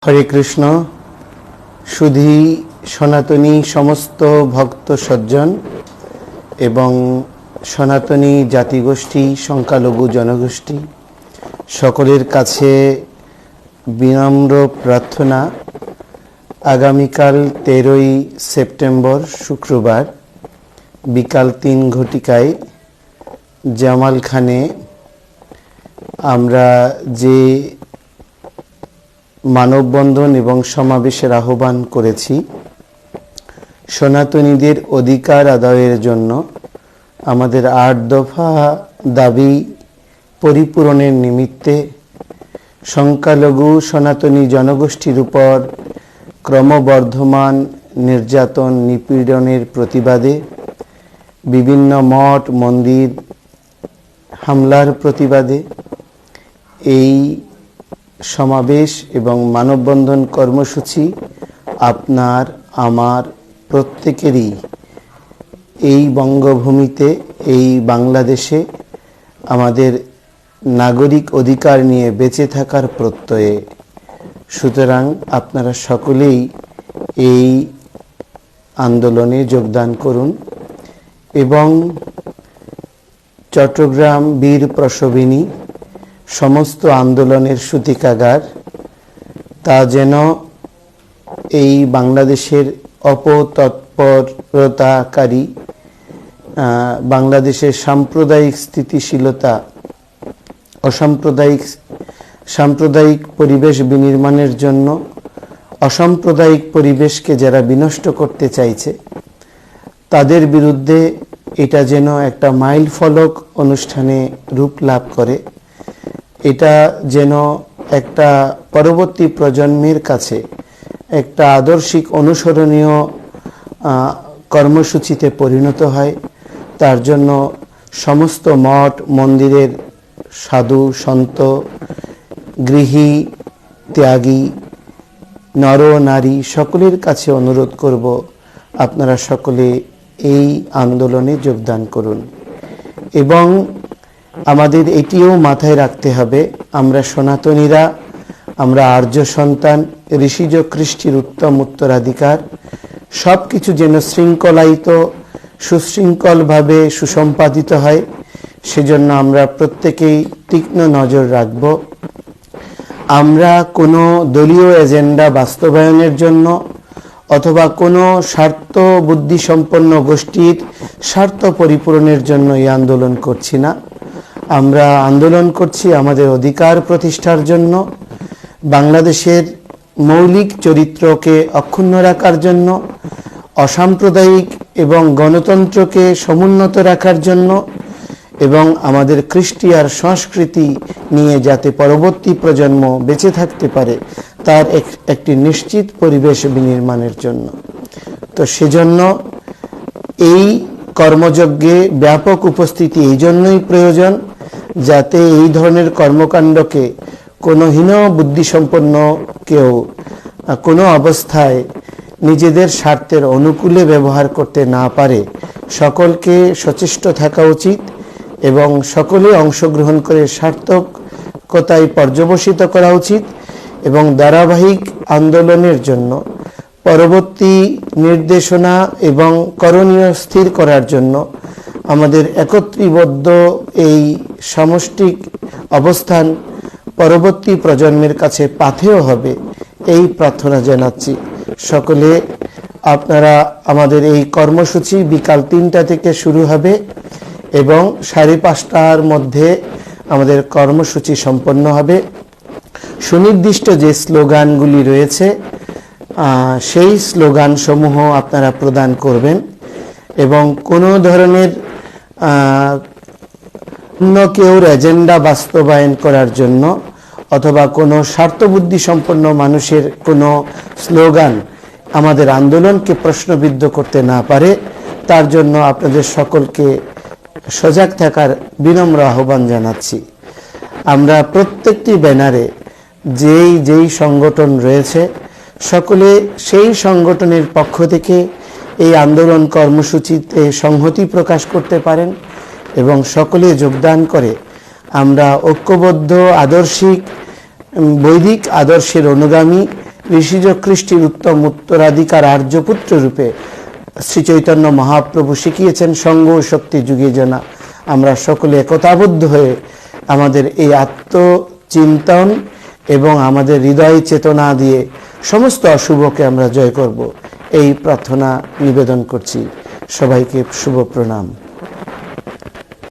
হরে কৃষ্ণ। শুধু সনাতনী সমস্ত ভক্ত সজ্জন এবং সনাতনী জাতিগোষ্ঠী, সংখ্যালঘু জনগোষ্ঠী সকলের কাছে বিনম্র প্রার্থনা, আগামীকাল 13ই সেপ্টেম্বর শুক্রবার বিকাল 3 ঘটিকায় জামালখানে আমরা যে মানববন্ধন এবং সমাবেশের আহ্বান করেছি, সনাতনীদের অধিকার আদায়ের জন্য আমাদের 8 দফা দাবি পরিপূরণের নিমিত্তে সংখ্যালঘু সনাতনী জনগোষ্ঠীর উপর ক্রমবর্ধমান নির্যাতন নিপীড়নের প্রতিবাদে, বিভিন্ন মঠ মন্দির হামলার প্রতিবাদে এই সমাবেশ এবং মানববন্ধন কর্মসূচি আপনার আমার প্রত্যেকেরই এই বঙ্গভূমিতে, এই বাংলাদেশে আমাদের নাগরিক অধিকার নিয়ে বেঁচে থাকার প্রত্যয়ে। সুতরাং আপনারা সকলেই এই আন্দোলনে যোগদান করুন এবং চট্টগ্রাম বীর প্রসবিনী সমস্ত আন্দোলনের সূতিকাগার, তা যেন এই বাংলাদেশের অপতৎপরতাকারী, বাংলাদেশের সাম্প্রদায়িক স্থিতিশীলতা, সাম্প্রদায়িক পরিবেশ বিনির্মাণের জন্য অসাম্প্রদায়িক পরিবেশকে যারা বিনষ্ট করতে চাইছে তাদের বিরুদ্ধে এটা যেন একটা মাইল ফলক অনুষ্ঠানে রূপ লাভ করে। এটা যেন একটা পরবর্তী প্রজন্মের কাছে একটা আদর্শিক অনুসরণীয় কর্মসূচিতে পরিণত হয়। তার জন্য সমস্ত মঠ মন্দিরের সাধু সন্ত, গৃহী ত্যাগী নর নারী সকলের কাছে অনুরোধ করব, আপনারা সকলে এই আন্দোলনে যোগদান করুন। এবং আমাদের এটিও মাথায় রাখতে হবে, আমরা সনাতনীরা, আমরা আর্য সন্তান, ঋষিজ কৃষ্টির উত্তম উত্তরাধিকার, সব কিছু যেন শৃঙ্খলায়িত সুশৃঙ্খলভাবে সুসম্পাদিত হয়, সেজন্য আমরা প্রত্যেকেই তীক্ষ্ণ নজর রাখব। আমরা কোনো দলীয় এজেন্ডা বাস্তবায়নের জন্য অথবা কোনো স্বার্থ বুদ্ধিসম্পন্ন গোষ্ঠীর স্বার্থ পরিপূরণের জন্য এই আন্দোলন করছি না। আমরা আন্দোলন করছি আমাদের অধিকার প্রতিষ্ঠার জন্য, বাংলাদেশের মৌলিক চরিত্রকে অক্ষুণ্ণ রাখার জন্য, অসাম্প্রদায়িক এবং গণতন্ত্রকে সমুন্নত রাখার জন্য, এবং আমাদের কৃষ্টি আর সংস্কৃতি নিয়ে যাতে পরবর্তী প্রজন্ম বেঁচে থাকতে পারে তার একটি নিশ্চিত পরিবেশ বিনির্মাণের জন্য। তো সেজন্য এই কর্মযজ্ঞে ব্যাপক উপস্থিতি এই জন্যই প্রয়োজন, যাতে এই ধরনের কর্মকাণ্ডকে কোনো হীন বুদ্ধিসম্পন্ন কেউ কোনো অবস্থায় নিজেদের স্বার্থের অনুকূলে ব্যবহার করতে না পারে। সকলকে সচেষ্ট থাকা উচিত এবং সকলে অংশগ্রহণ করে সার্থকতায় পর্যবসিত করা উচিত এবং ধারাবাহিক আন্দোলনের জন্য পরবর্তী নির্দেশনা এবং করণীয় স্থির করার জন্য আমাদের একত্রীবদ্ধ এই সমষ্টিক অবস্থান পরবর্তী প্রজন্মের কাছে পাথেয় হবে, এই প্রার্থনা জানাচ্ছি। সকলে আপনারা, আমাদের এই কর্মসূচি বিকাল 3টা থেকে শুরু হবে এবং 5:30টার মধ্যে আমাদের কর্মসূচি সম্পন্ন হবে। সুনির্দিষ্ট যে স্লোগানগুলি রয়েছে সেই স্লোগান সমূহ আপনারা প্রদান করবেন এবং কোনো ধরনের অন্য কেউর এজেন্ডা বাস্তবায়ন করার জন্য অথবা কোনো স্বার্থবুদ্ধি সম্পন্ন মানুষের কোনো স্লোগান আমাদের আন্দোলনকে প্রশ্নবিদ্ধ করতে না পারে, তার জন্য আপনাদের সকলকে সজাগ থাকার বিনম্র আহ্বান জানাচ্ছি। আমরা প্রত্যেকটি ব্যানারে যেই সংগঠন রয়েছে সকলে সেই সংগঠনের পক্ষ থেকে এই আন্দোলন কর্মসূচিতে সংহতি প্রকাশ করতে পারেন এবং সকলে যোগদান করে আমরা ঐক্যবদ্ধ আদর্শিক বৈদিক আদর্শের অনুগামী ঋষিজ কৃষ্টির উত্তম উত্তরাধিকার আর্যপুত্র রূপে শ্রী চৈতন্য মহাপ্রভু শিখিয়েছেন সঙ্গ ও শক্তি যুগে জানা। আমরা সকলে একতাবদ্ধ হয়ে আমাদের এই আত্মচিন্তন এবং আমাদের হৃদয় চেতনা দিয়ে সমস্ত অশুভকে আমরা জয় করব, এই প্রার্থনা নিবেদন করছি। সবাইকে শুভ প্রণাম।